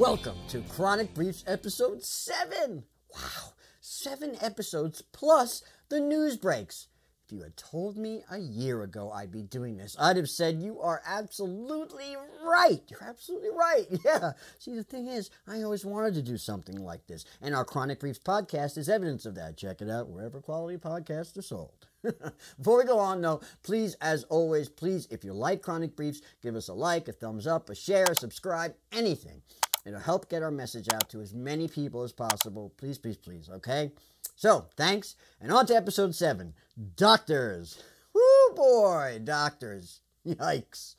Welcome to Chronic Briefs episode 7. Wow, 7 episodes plus the news breaks. If you had told me a year ago I'd be doing this, I'd have said you are absolutely right. You're absolutely right. Yeah. See, the thing is, I always wanted to do something like this, and our Chronic Briefs podcast is evidence of that. Check it out wherever quality podcasts are sold. Before we go on, though, please, as always, please, if you like Chronic Briefs, give us a like, a thumbs up, a share, subscribe, anything. It'll help get our message out to as many people as possible. Please, please, please, okay? So, thanks, and on to episode 7. Doctors. Woo boy, doctors. Yikes.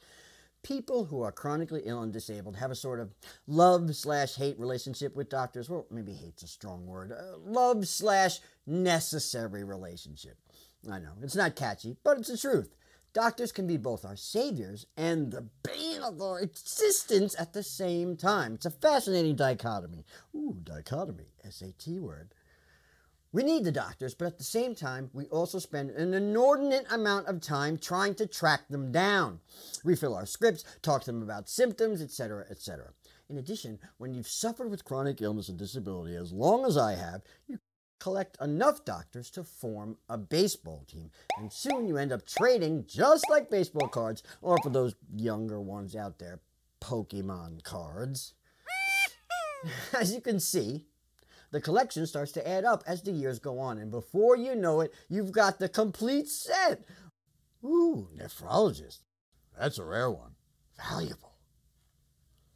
People who are chronically ill and disabled have a sort of love/hate relationship with doctors. Well, maybe hate's a strong word. Love/necessary relationship. I know, it's not catchy, but it's the truth. Doctors can be both our saviors and the bane of our existence at the same time. It's a fascinating dichotomy. Ooh, dichotomy, SAT word. We need the doctors, but at the same time, we also spend an inordinate amount of time trying to track them down. Refill our scripts, talk to them about symptoms, etc., etc. In addition, when you've suffered with chronic illness and disability as long as I have, you collect enough doctors to form a baseball team, and soon you end up trading just like baseball cards, or for those younger ones out there, Pokemon cards. As you can see, the collection starts to add up as the years go on, and before you know it, you've got the complete set. Ooh, nephrologist. That's a rare one. Valuable.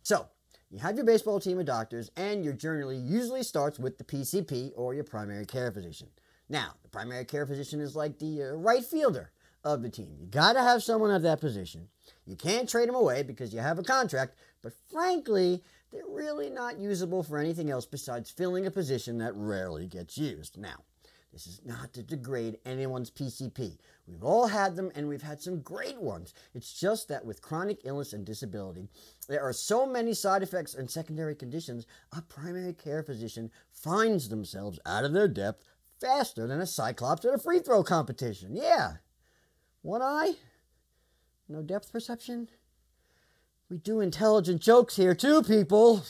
So, you have your baseball team of doctors, and your journey usually starts with the PCP, or your primary care physician. Now, the primary care physician is like the right fielder of the team. You got to have someone at that position. You can't trade them away because you have a contract, but frankly, they're really not usable for anything else besides filling a position that rarely gets used. Now, this is not to degrade anyone's PCP. We've all had them, and we've had some great ones. It's just that with chronic illness and disability, there are so many side effects and secondary conditions, a primary care physician finds themselves out of their depth faster than a cyclops at a free throw competition. Yeah. One eye? No depth perception? We do intelligent jokes here too, people.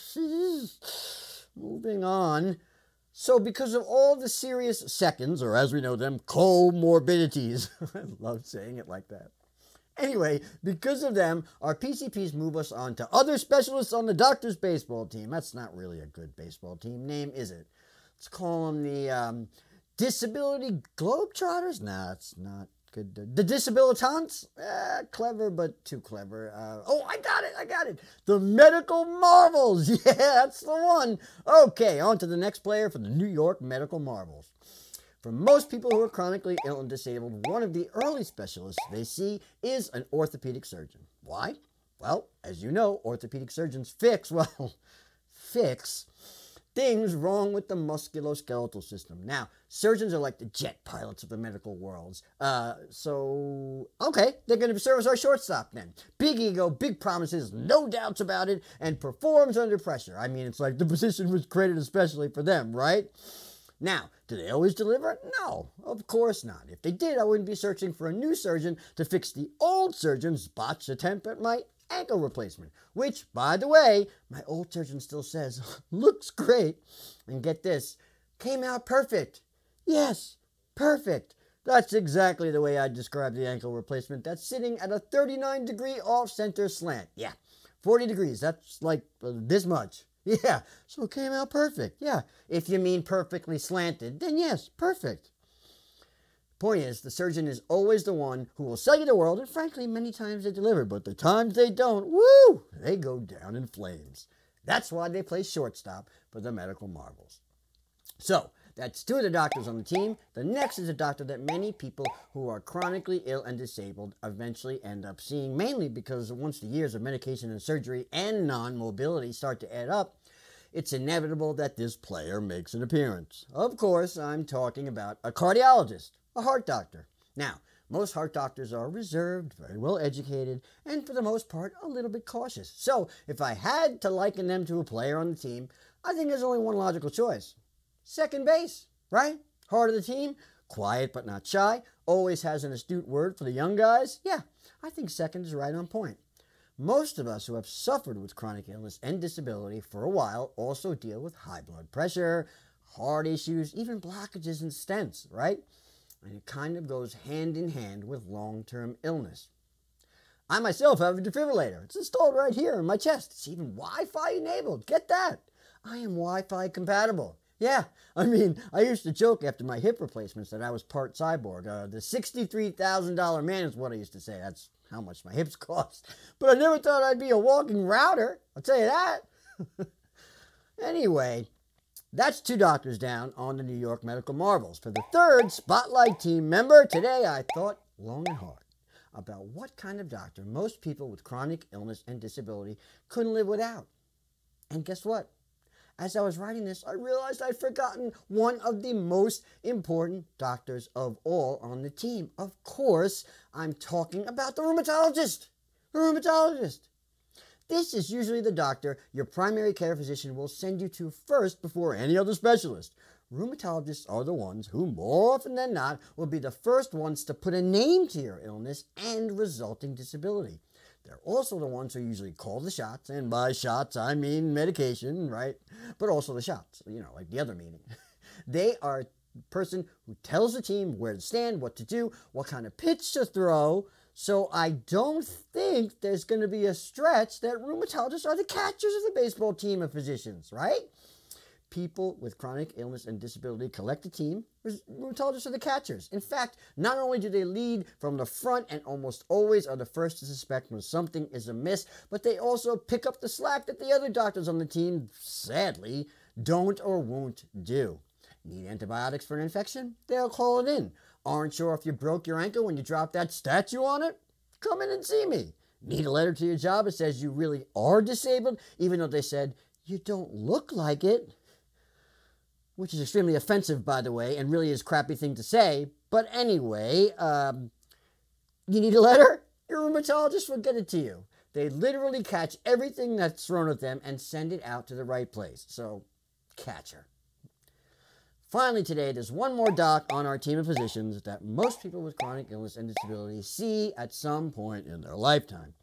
Moving on. So because of all the serious seconds, or as we know them, comorbidities, I love saying it like that. Anyway, because of them, our PCPs move us on to other specialists on the doctor's baseball team. That's not really a good baseball team name, is it? Let's call them the Disability Globetrotters? Nah, it's not good. The Disabilitants? Clever, but too clever. Oh, I got it. The Medical Marvels. Yeah, that's the one. Okay, on to the next player for the New York Medical Marvels. For most people who are chronically ill and disabled, one of the early specialists they see is an orthopedic surgeon. Why? Well, as you know, orthopedic surgeons fix things wrong with the musculoskeletal system. Now, surgeons are like the jet pilots of the medical worlds. Okay, they're going to serve as our shortstop then. Big ego, big promises, no doubts about it, and performs under pressure. I mean, it's like the position was created especially for them, right? Now, do they always deliver? No, of course not. If they did, I wouldn't be searching for a new surgeon to fix the old surgeon's botched attempt at my ankle replacement, which, by the way, my old surgeon still says looks great. And get this, came out perfect. Yes, perfect. That's exactly the way I describe the ankle replacement. That's sitting at a 39-degree off-center slant. Yeah, 40 degrees. That's like this much. Yeah, so it came out perfect. Yeah, if you mean perfectly slanted, then yes, perfect. Point is, the surgeon is always the one who will sell you the world, and frankly, many times they deliver, but the times they don't, woo, they go down in flames. That's why they play shortstop for the Medical Marvels. So, that's 2 of the doctors on the team. The next is a doctor that many people who are chronically ill and disabled eventually end up seeing, mainly because once the years of medication and surgery and non-mobility start to add up, it's inevitable that this player makes an appearance. Of course, I'm talking about a cardiologist, a heart doctor. Now, most heart doctors are reserved, very well educated, and for the most part, a little bit cautious. So, if I had to liken them to a player on the team, I think there's only one logical choice. Second base, right? Heart of the team, quiet but not shy, always has an astute word for the young guys. Yeah, I think second is right on point. Most of us who have suffered with chronic illness and disability for a while also deal with high blood pressure, heart issues, even blockages and stents, right? And it kind of goes hand in hand with long-term illness. I myself have a defibrillator. It's installed right here in my chest. It's even Wi-Fi enabled. Get that? I am Wi-Fi compatible. Yeah, I mean, I used to joke after my hip replacements that I was part cyborg. The $63,000 man is what I used to say. That's how much my hips cost. But I never thought I'd be a walking router. I'll tell you that. Anyway, that's 2 doctors down on the New York Medical Marvels. For the 3rd Spotlight team member, today I thought long and hard about what kind of doctor most people with chronic illness and disability couldn't live without. And guess what? As I was writing this, I realized I'd forgotten one of the most important doctors of all on the team. Of course, I'm talking about the rheumatologist. The rheumatologist. This is usually the doctor your primary care physician will send you to first before any other specialist. Rheumatologists are the ones who, more often than not, will be the first ones to put a name to your illness and resulting disability. They're also the ones who usually call the shots, and by shots I mean medication, right? But also the shots, like the other meaning. They are the person who tells the team where to stand, what to do, what kind of pitch to throw. So I don't think there's going to be a stretch that rheumatologists are the catchers of the baseball team of physicians, right? People with chronic illness and disability collect a team. Rheumatologists are the catchers. In fact, not only do they lead from the front and almost always are the first to suspect when something is amiss, but they also pick up the slack that the other doctors on the team, sadly, don't or won't do. Need antibiotics for an infection? They'll call it in. Aren't sure if you broke your ankle when you dropped that statue on it? Come in and see me. Need a letter to your job that says you really are disabled, even though they said you don't look like it? Which is extremely offensive, by the way, and really is a crappy thing to say. But anyway, you need a letter? Your rheumatologist will get it to you. They literally catch everything that's thrown at them and send it out to the right place. So, catcher. Finally today, there's one more doc on our team of physicians that most people with chronic illness and disability see at some point in their lifetime.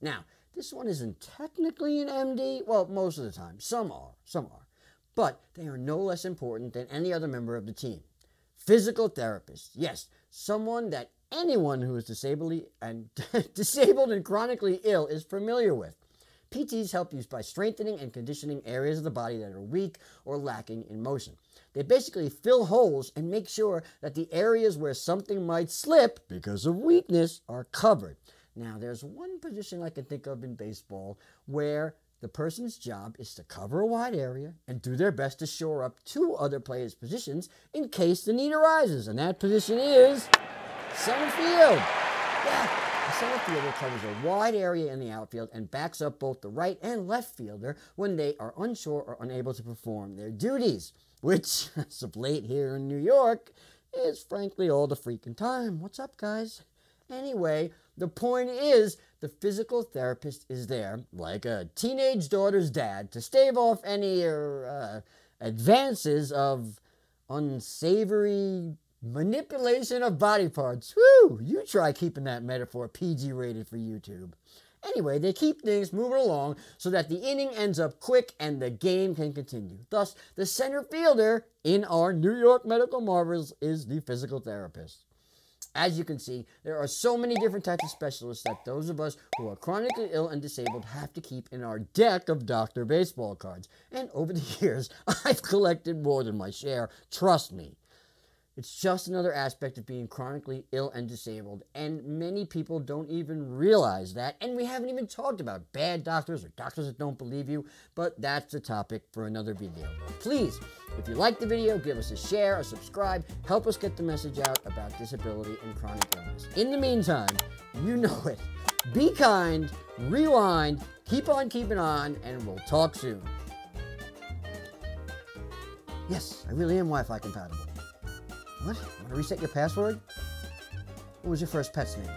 Now, this one isn't technically an MD. Well, most of the time. Some are. But they are no less important than any other member of the team. Physical therapists. Yes, someone that anyone who is disabled and chronically ill is familiar with. PTs help you by strengthening and conditioning areas of the body that are weak or lacking in motion. They basically fill holes and make sure that the areas where something might slip because of weakness are covered. Now, there's one position I can think of in baseball where the person's job is to cover a wide area and do their best to shore up 2 other players' positions in case the need arises. And that position is center field. Yeah, the center fielder covers a wide area in the outfield and backs up both the right and left fielder when they are unsure or unable to perform their duties, which, as of late here in New York, is frankly all the freaking time. What's up, guys? Anyway, the point is, the physical therapist is there, like a teenage daughter's dad, to stave off any advances of unsavory manipulation of body parts. Whew! You try keeping that metaphor PG rated for YouTube. Anyway, they keep things moving along so that the inning ends up quick and the game can continue. Thus, the center fielder in our New York Medical Marvels is the physical therapist. As you can see, there are so many different types of specialists that those of us who are chronically ill and disabled have to keep in our deck of Dr. Baseball cards. And over the years, I've collected more than my share, trust me. It's just another aspect of being chronically ill and disabled, and many people don't even realize that, and we haven't even talked about bad doctors or doctors that don't believe you, but that's a topic for another video. Please, if you like the video, give us a share, a subscribe, help us get the message out about disability and chronic illness. In the meantime, you know it. Be kind, rewind, keep on keeping on, and we'll talk soon. Yes, I really am Wi-Fi compatible. What? You want to reset your password? What was your first pet's name?